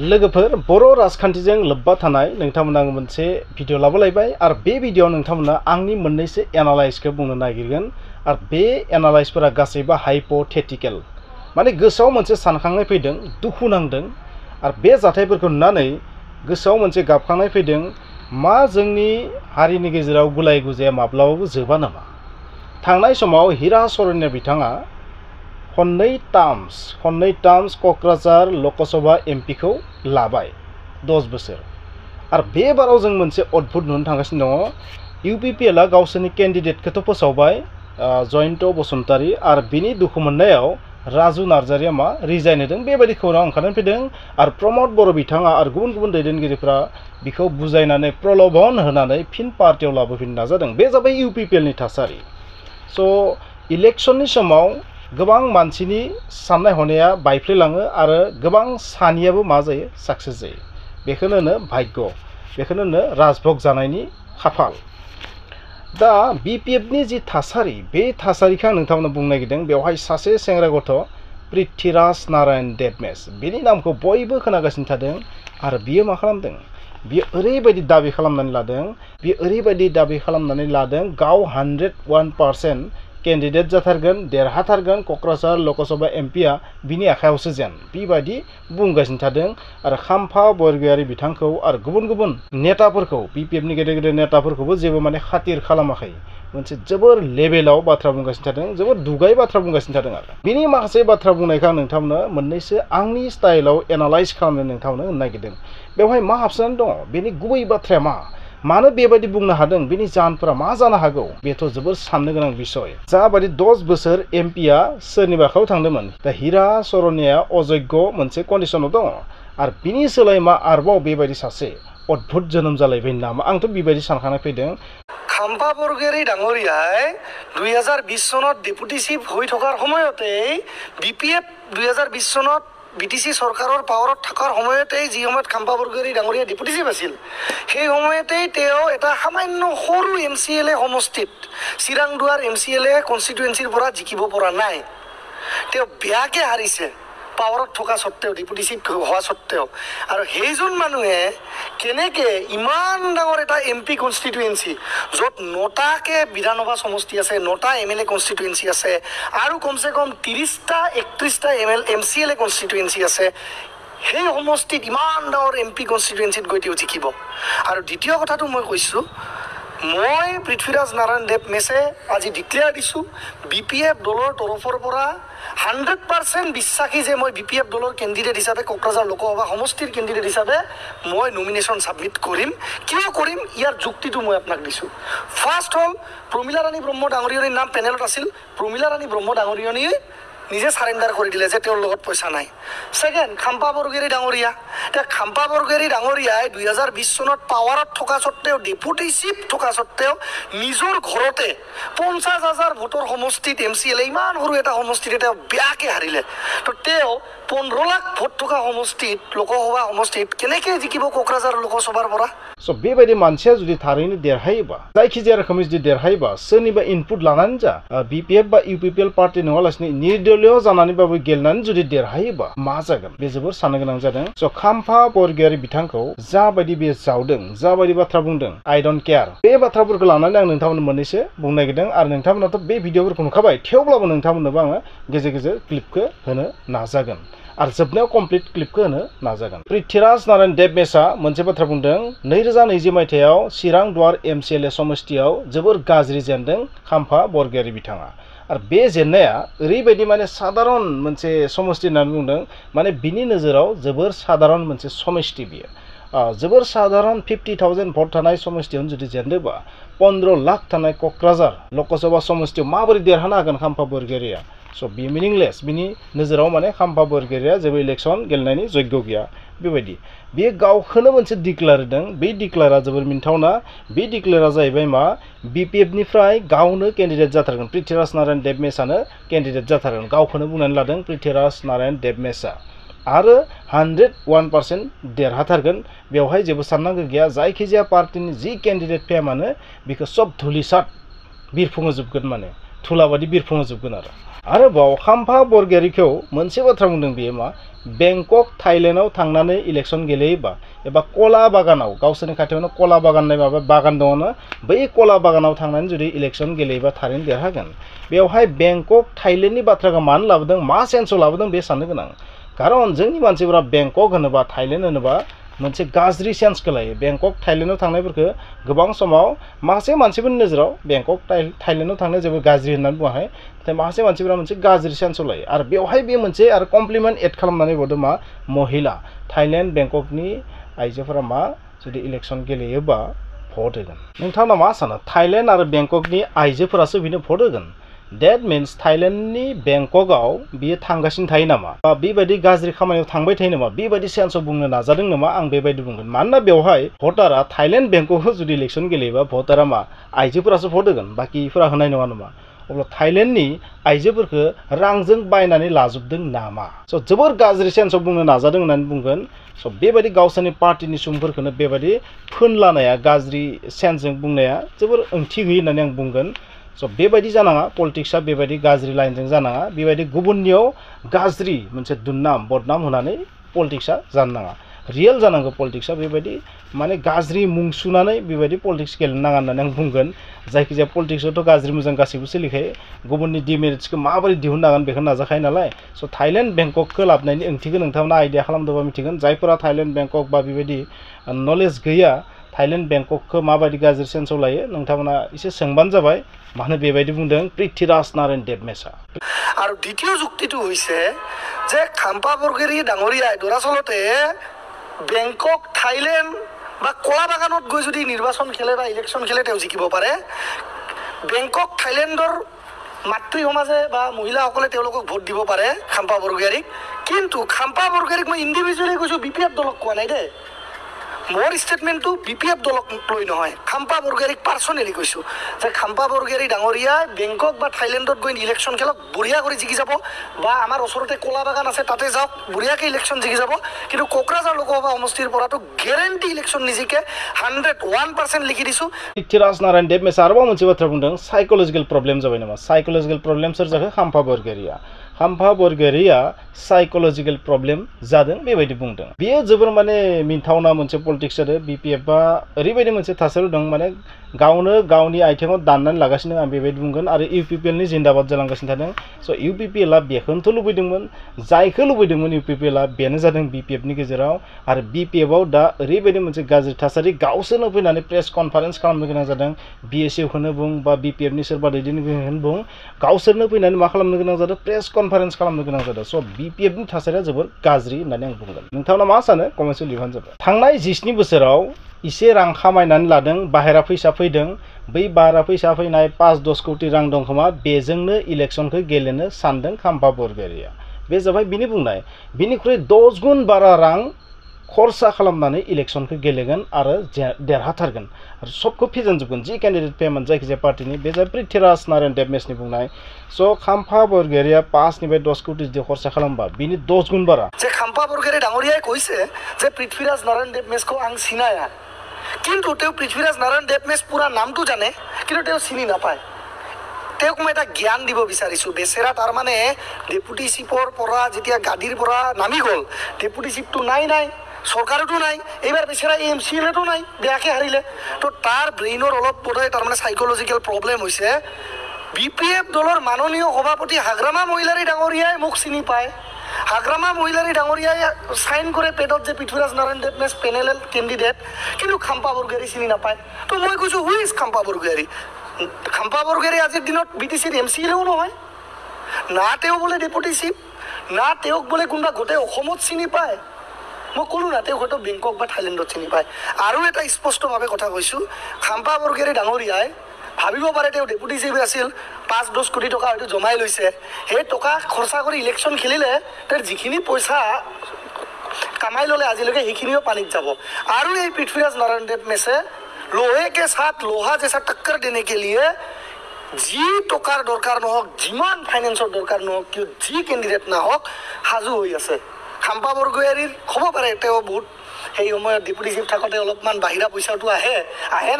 लोगोफोर बर' राजखान्थिजों लोब्बा थानाय नोंथांमोना मोनसे भिडिअ लाबोलायबाय आरो बे भिडिअआव नोंथांमोना आंनि मोननैसो एनालाइजखौ बुंनो नागिरगोन आरो बे एनालाइजफोरा गासैबो हाइपोथेटिकेल माने गोसोआव मोनसे सानखांनाय फैदों दुखु नांदों आरो बे जाथायफोरखौ नुनानै गोसोआव मोनसे गाबखांनाय फैदों मा जोंनि हारिनि गेजेराव गुलाय गुजाया माब्लाबाबो जोबा नामा थांनाय समाव हिरा सरन्या बिथाङा खननै टार्म्स क'क्राझार लकसभा एमपि खौ लाबाय 10 बोसोर आरो बे बाराव जों मोनसे अद्भुत नुनो थांगासिनो दङ इउपिपिएलआ गावसोरनि केन्डिडेटखौथ' फोसावबाय जयन्त बसुमतारी आरो बिनि दुखु मोननायाव राजु नार्जारिया मा रिजाइन होदों बेबायदि खौरां ओंखारनानै फैदों आरो प्रमद बर' बिथाङा आरो गुबुन गुबुन दैदेनगिरिफ्रा बिखौ बुजायनानै प्रलोभन होनानै फिन पार्टियाव लाबोफिननो नाजादों बे जाबाय इउपिपिएलनि थासारि स' इलेक्शननि समाव गोबां मानसिनि साननाय हनाया बायफ्लेलाङो आरो गोबां सानियाबो मा जायो साक्सेस जायो बेखौनो होनो भाग्य बेखौनो होनो राजभोग जानायनि खाफाल दा बिपिएफनि जि थासारि बे थासारिखौ आं नोंथांमोननो बुंनो नागिरदों बेवहाय सासे सेंग्रा गथ' पृथ्वीराज नारायण देबमेस बेनि नामखौ बयबो खोनागासिनो थादों आरो बियो मा खालामदों बियो ओरैबायदि दाबि खालामनानै लादों गाव 101% केन्डिडेट जाथारगोन देरहाथारगोन क'क्राझार लकसभा एमपिआ बिनि आखायावसो जेन बेबायदि बुंगासिनो थादों आरो खाम्फा बरगयारी बिथांखौ आरो गुबुन गुबुन नेताफोरखौ बिपिएफनि गेदेर गेदेर नेताफोरखौबो जेबो माने खातिर खालामाखै मोनसे जोबोर लेभेलाव बाथ्रा बुंगासिनो थादों जोबोर दुगाय बाथ्रा बुंगासिनो थादों आरो बिनि माखासे बाथ्रा बुंनायखौ आं नोंथांमोननो मोननैसो आंनि स्टाइलाव एनालाइज खालामनो नोंथांमोननो होनो नागिरदों बेवहाय मा हाबसोनानै दङ बेनि गुबै बाथ्राया मानो बेबायदि बुंनो हादों बेनि जाहोनफोरा मा जानो हागौ बेथ' जोबोर साननो गोनां बिषय जाबायदि 10 बोसोर एमपिआ सोरनिबा आखायाव थांदोंमोन दा हिरा सरन्याया अजग्य मोनसे कन्डिशनाव दङ आरो बिनि सोलाय मा आरोबाव बेबायदि सासे अद्भुत जोनोम जालायबाय नामा आंथ' बेबायदि सानखांनाय फैदों खाम्फा बरगयारी डाঙৰীয়াই 2020 চনত ডেপুটি চিফ হৈ থকাৰ সময়তেই বিপিএফ 2020 চনত বিটিসি সরকারের পাওয়ারত থাকার সময়তেই যি সময়ত খাম্পা বৰগয়াৰী ডাঙৰীয়া ডেপুটি চিফ আছিল সেই সময়তেই তেওঁ এটা সামান্য সৰু এমচিএলএ সমষ্টিত চিৰাংদুৱাৰ এমচিএলএ কনষ্টিটুৱেঞ্চিৰ পৰা জিকিব পৰা নাই তেওঁ বেয়াকে হাৰিছে পাৱাৰত থকা সত্ত্বেও ডেপুটি চিফ হোৱা সত্ত্বেও আৰু সেইজন মানুহে কেনেকে ইমান ডাঙৰ এটা এমপি কনষ্টিটুৱেঞ্চি য'ত 9টাকে বিধানসভা সমষ্টি আছে 9টা এমএলএ কনষ্টিটুৱেঞ্চি আছে আৰু কমসে কম 30টা 31টা এমচিএলএ কনষ্টিটুৱেঞ্চি আছে সেই সমষ্টিত ইমান ডাঙৰ এমপি কনষ্টিটুৱেঞ্চিত গৈ তেওঁ জিকিব আৰু দ্বিতীয় কথাটো মই কৈছোঁ মই পৃথ্বীৰাজ নাৰায়ণ দেবমেছে আজি ডিক্লেয়াৰ দিছোঁ বিপিএফ দলৰ তৰফৰ পৰা 100% বিশ্বাসী যে মই বিপিএফ দলৰ কেণ্ডিডেট হিচাপে কোকৰাঝাৰ লোকসভা সমষ্টিৰ কেণ্ডিডেট হিচাপে মই নমিনেশ্যন ছাবমিট কৰিম কিয় কৰিম ইয়াৰ যুক্তিটো মই আপোনাক দিছোঁ ফাৰ্ষ্ট হ'ল প্ৰমীলা ৰাণী ব্ৰহ্ম ডাঙৰীয়নীৰ নাম পেনেলত আছিল প্ৰমীলা ৰাণী ব্ৰহ্ম ডাঙৰীয়নী নিজে সাৰেণ্ডাৰ কৰি দিলে যে তেওঁৰ লগত পইচা নাই সেকেণ্ড খাম্পা বৰগয়াৰী ডাঙৰীয়া এতিয়া খাম্পা বৰগয়াৰী ডাঙৰীয়াই 2020 চনত পাৱাৰত থকা সত্ত্বেও ডেপুটি চিফ থকা সত্ত্বেও নিজৰ ঘৰতে 50,000 ভোটৰ সমষ্টিত এমচিএলএ ইমান সৰু এটা সমষ্টিত তেওঁ বেয়াকে হাৰিলে তো তেওঁ 15 লাখ ভোট থকা সমষ্টিত লোকসভা সমষ্টিত কেনেকৈ জিকিব কোকৰাঝাৰ লোকসভাৰ পৰা स' बेबायदि मानसिया जुदि थारैनो देरहायोबा जायखिजाया रोखोमै जुदि देरहायोबा सोरनिबा इनपुट लानानै जा बिपिएफ बा इउपिपिएल पार्टी नङालासिनो निर्दलीय जानानैबाबो गेलेनानै जुदि देरहायोबा मा जागोन बे जोबोर साननो गोनां जादों स' खाम्फा बरगयारी बिथांखौ जाबायदि बे जावदों जाबायदि बाथ्रा बुंदों आइ डन्ट केयार बे बाथ्राफोरखौ लानानै आं नोंथांमोननो मोननैसो बुंनो नागिरदों आरो नोंथांमोनाथ' बे भिडिअफोरखौ नुखाबाय थेवब्लाबो नोंथांमोननोबो आङो गेजेर गेजेर क्लिपखौ होनो नाजागोन आरो जोबनायाव कमप्लिट क्लिपखौ होनो नाजागोन पृथ्वीराज नारायण देबमेसआ मोनसे बाथ्रा बुंदों 2020 मायथाइयाव चिरांदुवार एमसिएलए समष्टियाव जोबोर गाज्रि जेनदों खाम्फा बरगयारी बिथाङा आरो बे जेननाया ओरैबायदि माने साधारन मोनसे समष्टि होननानै बुंदों माने बिनि नोजोराव जोबोर साधारन मोनसे समष्टि बियो जोबोर साधारन 50,000 भट थानाय समष्टियावनो जुदि जेनदोंबा 15 लाख थानाय क'क्राझार लकसभा समष्टियाव माबोरै देरहानो हागोन खाम्फा बरगयारीया स' बि मिनिंलेस बिनि नोजोराव माने खाम्फा बरगयारीया जेबो इलेक्सन गेलेनायनि जग्य गैया बेबायदि बेयो गावखौनो मोनसे डिक्लेयार होदों बे डिक्लेयारा जोबोर मिन्थावना बे डिक्लेयारा जाहैबाय मा बिपिएफनिफ्राय गावनो केन्डिडेट जाथारगोन पृथ्वीराज नारायण देबमेसआनो केन्डिडेट जाथारगोन गावखौनो बुंनानै लादों पृथ्वीराज नारायण देबमेसआ आरो 101% देरहाथारगोन बेवहाय जेबो साननांगौ गैया जायखिजाया पार्टिनि जि केन्डिडेट फैया मानो बेखौ सब धुलिसात बिरफुंहोजोबगोन माने थुलाबादि बिरफुंहोजोबगोन आरोबाव खाम्फा बरगयारिखौ मोनसे बाथ्रा बुंदों बियो मा बेंकक थाइलेण्डआव थांनानै इलेक्सन गेलेयोबा एबा कला बागानाव गावसोरनि खाथियावनो कला बागान होननाय माबा बागान दङना बै कला बागानाव थांनानै जुदि इलेक्सन गेलेयोबा थारैनो देरहागोन बेवहाय बेंकक थाइलेण्डनि बाथ्राखौ मानो लाबोदों मा सेन्सआव लाबोदों बे साननो गोनां खारन जोंनि मानसिफोरा बेंकक होनोबा थाइलेण्ड होनोबा मोनसे गाज्रि सेन्सखौ लायो बेंकक थाइलेण्डआव थांनायफोरखौ गोबां समाव माखासे मानसिफोरनि नोजोराव बेंकक थाइलेण्डआव थांनाय जोबोद गाज्रि होननानै बुङाखै नाथाय माखासे मानसिफोरा मोनसे गाज्रि सेन्सआव लायो आरो बेवहाय बे मोनसे आरो कमप्लिमेन्ट एड खालामनानै बुंदों मा महिला थाइलेण्ड बेंककनि आइजोफोरा मा जुदि इलेक्सन गेलेयोबा भट होगोन नोंथाङा मा सानो थाइलेण्ड आरो बेंककनि आइजोफोरासो बिनो भट होगोन That means थाइलेण्डनि बेंककआव बियो थांगासिनो थायो नामा बा बेबायदि गाज्रि खामानियाव थांबाय थायो नामा बेबायदि सेन्सआव बुंनो नाजादों नामा आं बेबायदि बुंगोन मानोना बेवहाय भटारा थाइलेण्ड बेंककआव जुदि इलेक्सन गेलेयोबा भटारा मा आइजोफोरासो भट होगोन बाकिफोरा होनाय नङा नामा अब्ला थाइलेण्डनि आइजोफोरखौ रांजों बायनानै लाजोबदों नामा स' जोबोर गाज्रि सेन्सआव बुंनो नाजादों होननानै बुंगोन स' बेबायदि गावसोरनि पार्टिनि सुबुंफोरखौनो बेबायदि फोनलानाया गाज्रि सेन्सजों बुंनाया जोबोर ओंथि गैयै होननानै आं बुंगोन स' बेबायदि जानाङा पलिटिक्सआ बेबायदि गाज्रि लाइनजों जानाङा बेबायदि गुबुननियाव गाज्रि मोनसे दुन्नाम बदनाम होनानै पलिटिक्सआ जानो नाङा रियेल जानांगौ पलिटिक्सआ बेबायदि माने गाज्रि मुं सुनानै बेबायदि पलिटिक्स गेलेनो नाङा होननानै आं बुंगोन जायखिजाया पलिटिक्सआवथ' गाज्रि मोजां गासैबो सोलिखायो गुबुननि डिमेरिट्सखौ माबोरै दिहुननांगोन बेखौ नाजाखायो नालाय स' थाइलेण्ड बेंककखौ लाबोनायनि ओंथिखौ नोंथांमोना आइडिया खालामदोंबा मिथिगोन जायफोरा थाइलेण्ड बेंकक बा बेबायदि नलेज गैया थाइलेण्ड बेंककखौ माबायदि गाज्रि सेन्सआव लायो नोंथांमोना एसे सोंबानो जाबाय मानो बेबायदि बुंदों पृथ्वीराज नारायण देबमेशआ আৰু দ্বিতীয় যুক্তিটো হৈছে যে খাম্পা বৰগয়াৰী ডাঙৰীয়াই দৰাচলতে বেংকক থাইলেণ্ড বা কলা বাগানত গৈ যদি নিৰ্বাচন খেলে বা ইলেকশ্যন খেলে তেওঁ জিকিব পাৰে বেংকক থাইলেণ্ডৰ মাতৃ সমাজে বা মহিলাসকলে তেওঁলোকক ভোট দিব পাৰে খাম্পা বৰগয়াৰীক কিন্তু খাম্পা বৰগয়াৰীক মই ইণ্ডিভিজুৱেলি কৈছোঁ BPF দলক কোৱা নাই দেই মোৰ ষ্টেটমেণ্টটো BPF দলক লৈ নহয় খাম্পা বৰগয়াৰীক পাৰ্চনেলি কৈছোঁ যে খাম্পা বৰগয়াৰী ডাঙৰীয়াই বেংকক বা থাইলেণ্ডত গৈ ইলেকশ্যন খেলক বঢ়িয়া কৰি জিকি যাব বা আমাৰ ওচৰতে কলা বাগান আছে তাতে যাওক বঢ়িয়াকৈ ইলেকশ্যন জিকি যাব কিন্তু কোকৰাঝাৰ লোকসভা সমষ্টিৰ পৰাটো গেৰেণ্টি ইলেকশ্যন নিজিকে 101% লিখি দিছোঁ पृथ्वीराज नारायण देबमेशआ आरोबाव मोनसे बाथ्रा बुंदों साइकोलजिकल प्रब्लेम जाबाय नामा साइकोलजिकल प्रब्लेम सोर जाखो खाम्फा बरगयारीया खाम्फा बरगयारीया साइकोलजिकल प्रब्लेम जादों बेबायदि बुंदों बेयो जोबोर माने मिन्थावना मोनसे पलिटिक्स जादों BPFआ ओरैबायदि मोनसे थासारि दं माने गावनो गावनि आथिङाव दाननानै लागासिनो आं बेबायदि बुंगोन आरो UPPLनि जिन्दाबाद जालांगासिनो थादों स' UPPLआ बेखौनोथ' लुबैदोंमोन जायखौ लुबैदोंमोन UPPLआ बेनो जादों BPFनि गेजेराव आरो BPFआव दा ओरैबायदि मोनसे गाज्रि थासारि गावसोरनो फैनानै प्रेस कनफारेन्स खालामनो गोनां जादों BSFखौनो बुं बा BPFनि सोरबा दैदेनगिरिखौनो बुं गावसोरनो फैनानै मा खालामनो गोनां जादों प्रेस कनफारेन्स खालामनो गोनां जादों स' BPFनि थासारिया जोबोर गाज्रि होननानै आं बुंगोन नोंथाङा मा सानो कमेन्टआव लिरबानो जाबाय थांनाय 17 बोसोराव इसे रां खामायनानै लादों बाहेरा फैसा फैदों बै बाहेरा फैसा फैनाय 5-10 कोटि रां दं खोमा बेजोंनो इलेक्सनखौ गेलेनो सानदों खाम्फा बरगयारीया बे जाबाय बिनि बुंनाय बिनिख्रुइ 10 गुन बारा रां खरसा खालामनानै इलेक्सनखौ गेलेगोन आरो देरहाथारगोन आरो सबखौ फेजेनजोबगोन जि केन्डिडेट फैयामोन जायखिजाया पार्टिनि बे जाबाय पृथ्वीराज नारायण देबमेशनि बुंनाय स' खाम्फा बरगयारीया 5निफ्राय 10 कोटि जुदि खरसा खालामबा बिनि 10 गुन बारा যে খাম্পা বৰগয়াৰী ডাঙৰীয়াই কৈছে যে পৃথ্বীৰাজ নাৰায়ণ দেৱমেশকো আং চিনায়া কিন্তু তেওঁ পৃথ্বীৰাজ নাৰায়ণ দেৱমেশ পুৰা নামটো জানে কিন্তু তেওঁ চিনি নাপায় তেওঁক মই এটা জ্ঞান দিব বিচাৰিছোঁ বেচেৰা তাৰমানে ডেপুটি চিফৰ পৰা যেতিয়া গাড়ীৰ পৰা নামি গ'ল ডেপুটি চিফটো নাই চৰকাৰতো নাই এইবাৰ বেচেৰা MCLতো নাই বেয়াকৈ হাৰিলে তো তাৰ ব্ৰেইনৰ অলপ বোধহয় তাৰমানে চাইক'লজিকেল প্ৰব্লেম হৈছে BPF দলৰ মাননীয় সভাপতি হাগ্ৰামা মহিলাৰী ডাঙৰীয়াই মোক চিনি পায় হাগ্ৰামা মহিলাৰী ডাঙৰীয়াই চাইন কৰে পেডত যে পৃথ্বীৰাজ নাৰায়ণ দেৱমেশ পেনেল কেণ্ডিডেট কিন্তু খাম্পা বৰগয়াৰী চিনি নাপায় তো মই কৈছোঁ হু ইজ খাম্পা বৰগয়াৰী খাম্পা বৰগয়াৰী আজিৰ দিনত BTCৰ MCLও নহয় না তেওঁ বোলে ডেপুটি চিফ না তেওঁক বোলে কোনোবা গোটেই অসমত চিনি পায় মই ক'লোঁ না তেওঁ হয়তো বেংকক বা থাইলেণ্ডত চিনি পায় আৰু এটা স্পষ্টভাৱে কথা কৈছোঁ খাম্পা বৰগয়াৰী ডাঙৰীয়াই ভাবিব পাৰে তেওঁ ডেপুটি চিফ আছিল 5-10 কোটি টকা হয়তো জমাই লৈছে সেই টকা খৰচা কৰি ইলেকশ্যন খেলিলে তেওঁৰ যিখিনি পইচা কামাই ল'লে আজিলৈকে সেইখিনিও পানীত যাব আৰু এই পৃথ্বীৰাজ নাৰায়ণ দেৱমেশে लोहे के साथ लोहा जैसा टक्कर देने के लिए जी टकार दरकार নহওক যিমান ফাইনেন্সৰ দৰকাৰ নহওক কিয় যি কেণ্ডিডেট না হওক সাজু হৈ আছে খাম্পা বৰগোহাঞিৰ হ'ব পাৰে তেওঁ বহুত সেই সময়ত ডেপুটি চিফ থাকোঁতে অলপমান বাহিৰা পইচাটো আহে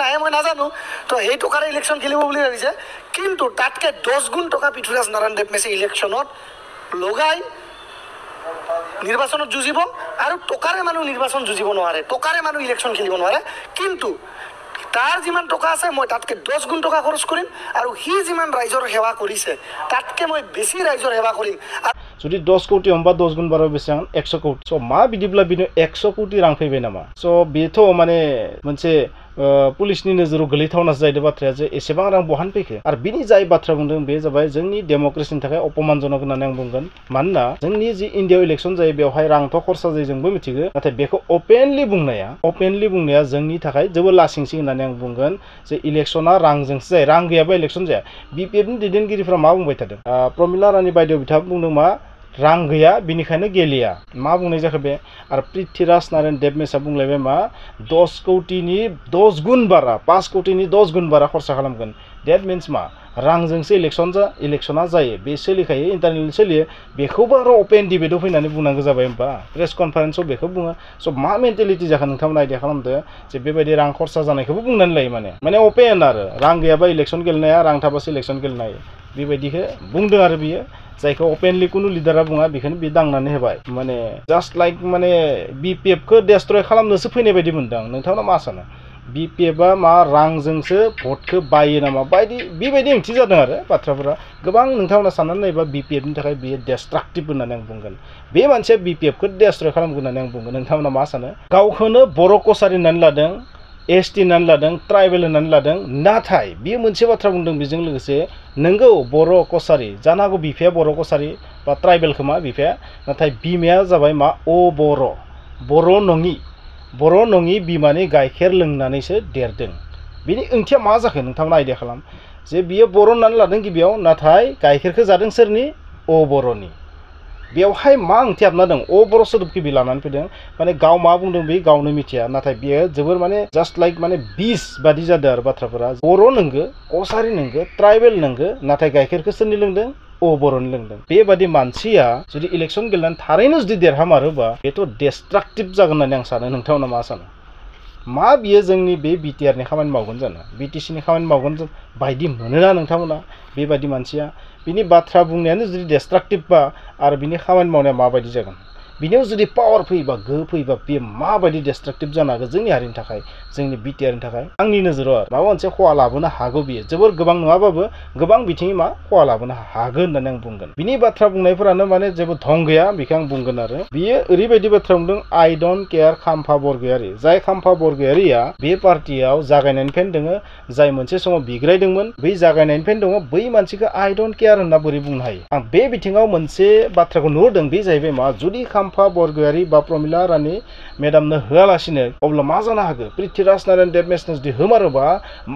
নাহে মই নাজানো তো সেই টকাৰে ইলেকশ্যন খেলিব বুলি ভাবিছে কিন্তু তাতকৈ 10 গুণ টকা পৃথ্বীৰাজ নাৰায়ণ দেৱমেছে ইলেকশ্যনত লগাই নিৰ্বাচনত যুঁজিব আৰু টকাৰে মানুহ নিৰ্বাচন যুঁজিব নোৱাৰে টকাৰে মানুহ ইলেকশ্যন খেলিব নোৱাৰে কিন্তু তাৰ যিমান টকা আছে মই তাতকৈ 10 গুণ টকা খৰচ কৰিম আৰু সি যিমান ৰাইজৰ সেৱা কৰিছে তাতকৈ মই বেছি ৰাইজৰ সেৱা কৰিম जुदि 10 कोटी हमबा 10 गुण बारा बेसेबां 100 कोटी स' मा बिदिब्ला बिनो 100 कोटी रां फैबाय नामा स' बेथ' माने मोनसे पुलिसनि नोजोराव गोलैथावनासो जाहैदों बाथ्राया जे एसेबां रां बहान फैखो आरो बिनि जाय बाथ्रा बुंदों बे जाबाय जोंनि डेम'क्रेसिनि थाखाय अपमानजनक होननानै आं बुंगोन मानोना जोंनि जि इन्डियायाव इलेक्सन जायो बेवहाय रांथ' खरसा जायो जोंबो मिथिगौ नाथाय बेखौ अपेनलि बुंनाया जोंनि थाखाय जोबोद लासिंसिं होननानै आं बुंगोन जे इलेक्सना रांजोंसो जायो रां गैयाबा इलेक्सन जाया बिपिएफनि दैदेनगिरिफ्रा मा बुंबाय थादों प्रमिला रानी बायदेव बिथाङा बुंदों मा रां गैया बिनिखायनो गेलेया मा बुंनाय जाखो बे आरो पृथ्वीराज नारायण देवमेसा बुंलायबाय मा 10 कोटीनि 10 गुण बारा 5 कोटीनि 10 गुण बारा खरसा खालामगोन डेट मिन्स मा रांजोंसो इलेक्सना जायो बे सोलिखायो इन्टारनेट सोलियो बेखौबो आरो अपेन डिबेटआव फैनानै बुंनांगौ जाबाय होमबा प्रेस कनफारेन्सआव बेखौ बुङो स' मा मेन्टेलिटि जाखो नोंथांमोना आइडिया खालामदो जे बेबायदि रां खरसा जानायखौबो बुंनानै लायो माने अपेन आरो रां गैयाबा इलेक्सन गेलेनाया रां थाबासो इलेक्सन गेलेनो हायो बेबायदिखौ बुंदों आरो बियो जायखौ अपेनलि कुनु लिडारा बुङा बेखौनो बे दांनानै होबाय माने जास्ट लाइक माने बिपिएफखौ डेस्ट्रय खालामनोसो फैनाय बायदि मोनदों नोंथांमोना मा सानो बिपिएफआ मा रांजोंसो भटखौ बायो नामा बेबायदि ओंथि जादों आरो बाथ्राफोरा गोबां नोंथांमोना साननानै नायोबा बिपिएफनि थाखाय बेयो डेस्ट्राक्टिभ होननानै आं बुंगोन बे मानसिया बिपिएफखौ डेस्ट्रय खालामगोन होननानै आं बुंगोन नोंथांमोना मा सानो गावखौनो बर' कसारि होननानै लादों एसटी होननानै लादों ट्राइबेल होननानै लादों नाथाय बियो मोनसे बाथ्रा बुंदों बेजों लोगोसे नोंगौ बर' कसारि जानो हागौ बिफाया बर' कसारि बा ट्राइबेल खोमा बिफाया नाथाय बिमाया जाबाय मा बर' नङि बिमानि गाइखेर लोंनानैसो देरदों बिनि ओंथिया मा जाखो नोंथांमोना आइडिया खालाम जे बियो बर' होननानै लादों गिबियाव नाथाय गाइखेरखौ जादों सोरनि बर'नि बेवहाय मा ओंथि हाबना दं बर' सोदोबखौ बे लानानै फैदों माने गाव मा बुंदों बे गावनो मिथिया नाथाय बियो जोबोर माने जास्ट लाइक माने बिस बादि जादों आरो बाथ्राफोरा बर' नोंगो कसारि नोंगो ट्राइबेल नोंगो नाथाय गाइखेरखौ सोरनि लोंदों बर'नि लोंदों बेबादि मानसिया जुदि इलेक्सन गेलेनानै थारैनो जुदि देरहामारोबा बेथ' डेस्ट्राक्टिभ जागोन होननानै आं सानो नोंथांमोना मा सानो मा बियो जोंनि बे बिटिआरनि खामानि मावगोन जानो बिटिसिनि खामानि मावगोन बायदि मोनोना नोंथांमोना बेबादि मानसिया बिनि बाथ्रा बुंनायानो जुदि डेस्ट्राक्टिभ बा आरो बिनि खामानि मावनाया माबायदि जागोन बिनियाव जुदि पावार फैयोबा गोहो फैयोबा बे माबायदि डेस्ट्राक्टिभ जानो हागौ जोंनि हारिनि थाखाय जोंनि बिटिआरनि थाखाय आंनि नोजोराव आरो माबा मोनसे खहा लाबोनो हागौ बियो जोबोर गोबां नङाबाबो गोबां बिथिङै मा खहा लाबोनो हागोन होननानै आं बुंगोन बिनि बाथ्रा बुंनायफोरानो माने जेबो धं गैया बेखौ आं बुंगोन आरो बियो ओरैबायदि बाथ्रा बुंदों आइ डोन्ट केयार खाम्फा बरगयारी जाय खाम्फा बरगयारीया बे पार्टियाव जागायनायनिफ्रायनो दङ जाय मोनसे समाव बिग्रायदोंमोन बै जागायनायनिफ्रायनो दङ बै मानसिखौ आइ डोन्ट केयार होनना बोरै बुंनो हायो आं बे बिथिङाव मोनसे बाथ्राखौ नुहुरदों बे जाहैबाय मा जुदि खाम्फा बरगयारी बा प्रमिला रानी मेडामनो होआलासिनो अब्ला मा जानो हागौ पृथ्वीराज नारायण देवमेसनो जुदि होमारोबा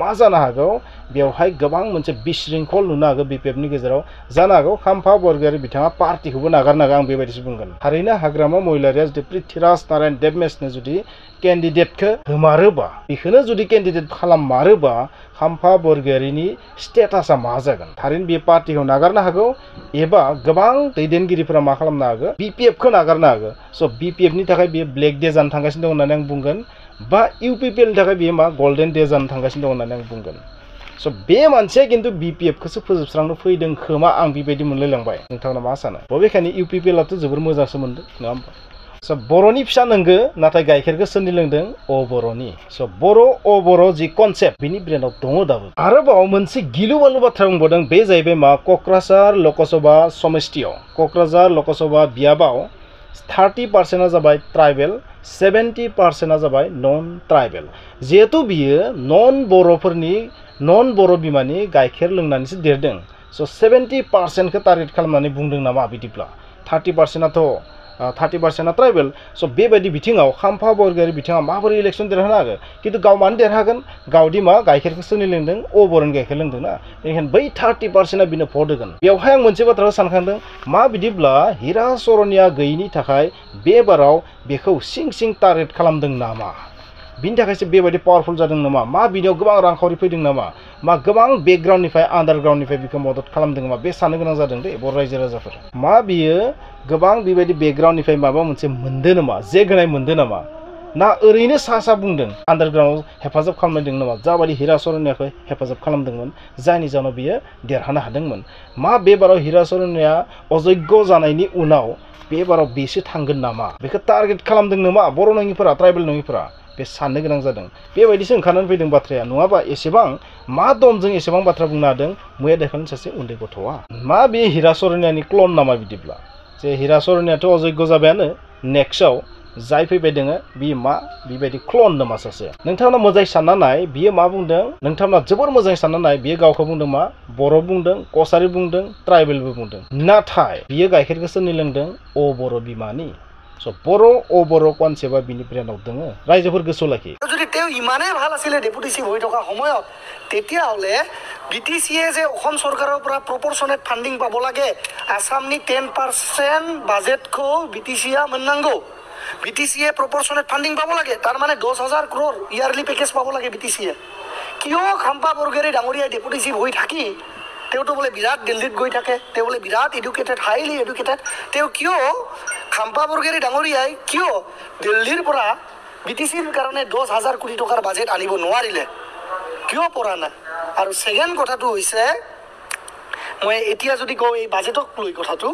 मा जानो हागौ बेवहाय गोबां मोनसे बिशृंखल नुनो हागौ बिपिएफनि गेजेराव जानो हागौ खाम्फा बरगयारी बिथाङा पार्टिखौबो नागारनो हागौ आं बेबायदिसो बुंगोन थारैनो हाग्रामा महिलारिया जुदि पृथ्वीराज नारायण देवमेसनो जुदि केन्डिडेटखौ होमारोबा बेखौनो जुदि केन्डिडेट खालाममारोबा खाम्फा बरगयारीनि स्टेटासा मा जागोन थारैनो बे पार्टिखौ नागारनो हागौ एबा गोबां दैदेनगिरिफोरा मा खालामनो हागौ बिपिएफखौ नागारनो हागौ स' बिपिएफनि थाखाय बेयो ब्लेक डे जानो थांगासिनो दं होननानै आं बुंगोन बा इउपिपिएलनि थाखाय बेयो मा गल्डेन डे जानो थांगासिनो दं होननानै आं बुंगोन स' बे मानसिया खिन्थु बिपिएफखौसो फोजोबस्रांनो फैदों खोमा आं बेबायदि मोनलायलांबाय नोंथांमोना मा सानो बबेखानि इउपिपिएलआथ' जोबोर मोजांसो मोनदों नङा होमबा स' बर'नि फिसा नोंगो नाथाय गाइखेरखौ सोरनि लोंदों बर'नि स' बर' जि कनसेप्ट बिनि ब्रेनाव दङ दाबो आरोबाव मोनसे गिलु बालु बाथ्रा बुंबावदों बे जाहैबाय मा क'क्राझार लकसभा समष्टियाव क'क्राझार लकसभा बियाबाव 30% जाबाय ट्राइबेल 70% जाबाय नन ट्राइबेल जिहेतु बियो नन बर' बिमानि गाइखेर लोंनानैसो देरदों स' 70% टारगेट खालामनानै बुंदों नामा बिदिब्ला 30% ट्राइबेल स' बेबायदि बिथिङाव खाम्फा बरगयारी बिथाङा माबोरै इलेक्सन देरहानो हागोन खिन्थु गाव मानो देरहागोन गावदि मा गाइखेरखौ सोरनि लोंदों बर'नि गाइखेर लोंदों ना बेनिखायनो बै 30%आ बिनो भट होगोन बेवहाय आं मोनसे बाथ्राखौ सानखांदों मा बिदिब्ला हिरा सरनिया गैयिनि थाखाय बे बाराव बेखौ सिं टारगेट खालामदों नामा बिनि थाखायसो बेबायदि पावारफुल जादों नामा मा बिनियाव गोबां रांखावरि फैदों नामा मा गोबां बेकग्राउन्डनिफ्राय आन्डारग्राउन्डनिफ्राय बिखौ मदद खालामदों नामा बे साननो गोनां जादों दे बर' रायजो राजाफोरा मा बियो गोबां बेबायदि बेकग्राउन्डनिफ्राय माबा मोनसे मोनदों नामा जे गोनाय मोनदों नामा ना ओरैनो सा सा बुंदों आन्डारग्राउन्डआव हेफाजाब खालामदों नामा जाबायदि हिरा सरनियाखौ हेफाजाब खालामदोंमोन जायनि जाहोनाव बियो देरहानो हादोंमोन मा बे बाराव हिरा सरनिया अजग्य जानायनि उनाव बे बाराव बेसो थांगोन नामा बेखौ टारगेट खालामदों नामा बर' नङिफोरा ट्राइबेल नङिफोरा बे साननो गोनां जादों बेबायदिसो ओंखारनानै फैदों बाथ्राया नङाबा एसेबां मा दमजों एसेबां बाथ्रा बुंनो हादों मैया दाखालिनि सासे उन्दै गथ'आ मा बे हिरा सरनियानि क्लन नामा बिदिब्ला जे हिरा सरनियाथ' अजग्य जाबायानो नेक्स्टआव जाय फैबाय दोङो बियो मा बेबायदि क्लन नामा सासे नोंथांमोना मोजाङै सानना नाय बियो मा बुंदों नोंथांमोना जोबोर मोजाङै सानना नाय बियो गावखौ बुंदों मा बर' बुंदों कसारि बुंदों ट्राइबेलबो बुंदों नाथाय बियो गाइखेरखौ सोरनि लोंदों अ बर' बिमानि स' बर' अ बर' कनसेप्टआ बिनि ब्रेनाव दोङो रायजोफोर गोसोआव लाखि যদি তেওঁ ইমানেই ভাল আছিলে ডেপুটি চিফ হৈ থকা সময়ত তেতিয়াহ'লে BTCয়ে যে অসম চৰকাৰৰ পৰা প্ৰপৰ্চনেট ফাণ্ডিং পাব লাগে আসামনি 10% বাজেটখौ BTCয়া মোনাংগো BTCয়ে প্ৰপৰ্চনেট ফাণ্ডিং পাব লাগে তাৰ মানে 10,000 crore ইয়াৰলি পেকেজ পাব লাগে BTCয়ে কিয় খাম্পা বৰগেৰী ডাঙৰীয়া ডেপুটি চিফ হৈ থাকি তেওঁতো বোলে বিৰাট দিল্লীত গৈ থাকে তেওঁ বোলে বিৰাট এডুকেটেড হাইলি এডুকেটেড তেওঁ কিয় খাম্পা বৰগেৰী ডাঙৰীয়াই কিয় দিল্লীৰ পৰা BTCৰ কাৰণে 10,000 কোটি টকাৰ বাজেট আনিব নোৱাৰিলে কিয় পৰা নাই আৰু সেকেন্ড কথাটো হৈছে মই এতিয়া যদি কওঁ এই বাজেটক লৈ কথাটো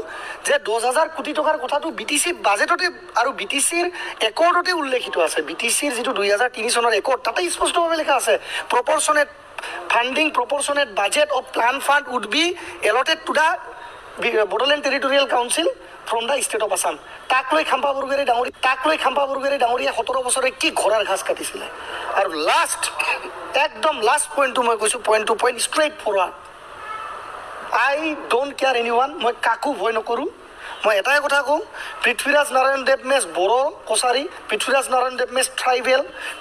যে 10,000 কোটি টকাৰ কথাটো BTC বাজেটতে আৰু BTCৰ একৰ্ডতে উল্লেখিত আছে BTCৰ যিটো 2003 চনৰ একৰ্ড তাতে স্পষ্টভাৱে লেখা আছে proportionate funding proportionate budget of plan fund would be allotted to the Bodoland territorial council from the state of Assam. তাক লৈ খাম্পা বৰগেৰী ডাঙৰীয়া 17 বছৰে কি ঘোঁৰাৰ ঘাস কাটিছিলে আৰু লাষ্ট একদম লাষ্ট পইণ্টটো মই কৈছোঁ point to point straightforward I don't care এনিৱান মই কাকো ভয় নকৰোঁ মই এটাই কথা কওঁ পৃথ্বীৰাজ নাৰায়ণ দেৱ মেছ বড়ো কছাৰী পৃথ্বীৰাজ নাৰায়ণ দেৱ মেছ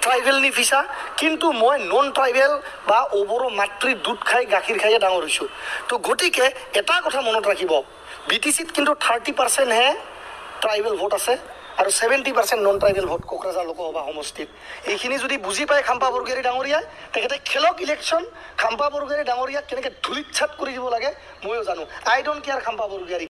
ট্ৰাইবেল নিফিচা কিন্তু মই নন ট্ৰাইবেল বা অবড়ো মাতৃ দুধ খাই গাখীৰ খাইয়ে ডাঙৰ হৈছোঁ তো গতিকে এটা কথা মনত ৰাখিব BTCত কিন্তু 30% হে ট্ৰাইবেল ভোট আছে আৰু 70% non tribal vote Kokrajhar Lok Sabha সমষ্টিত এইখিনি যদি বুজি পায় খাম্পা বৰগেৰী ডাঙৰীয়াই তেখেতে খেলক ইলেকশ্যন খাম্পা বৰগেৰী ডাঙৰীয়াক কেনেকৈ ধূলিত ছাত কৰি দিব লাগে ময়ো জানো আই ডোণ্ট কেয়াৰ খাম্পা বৰগেৰী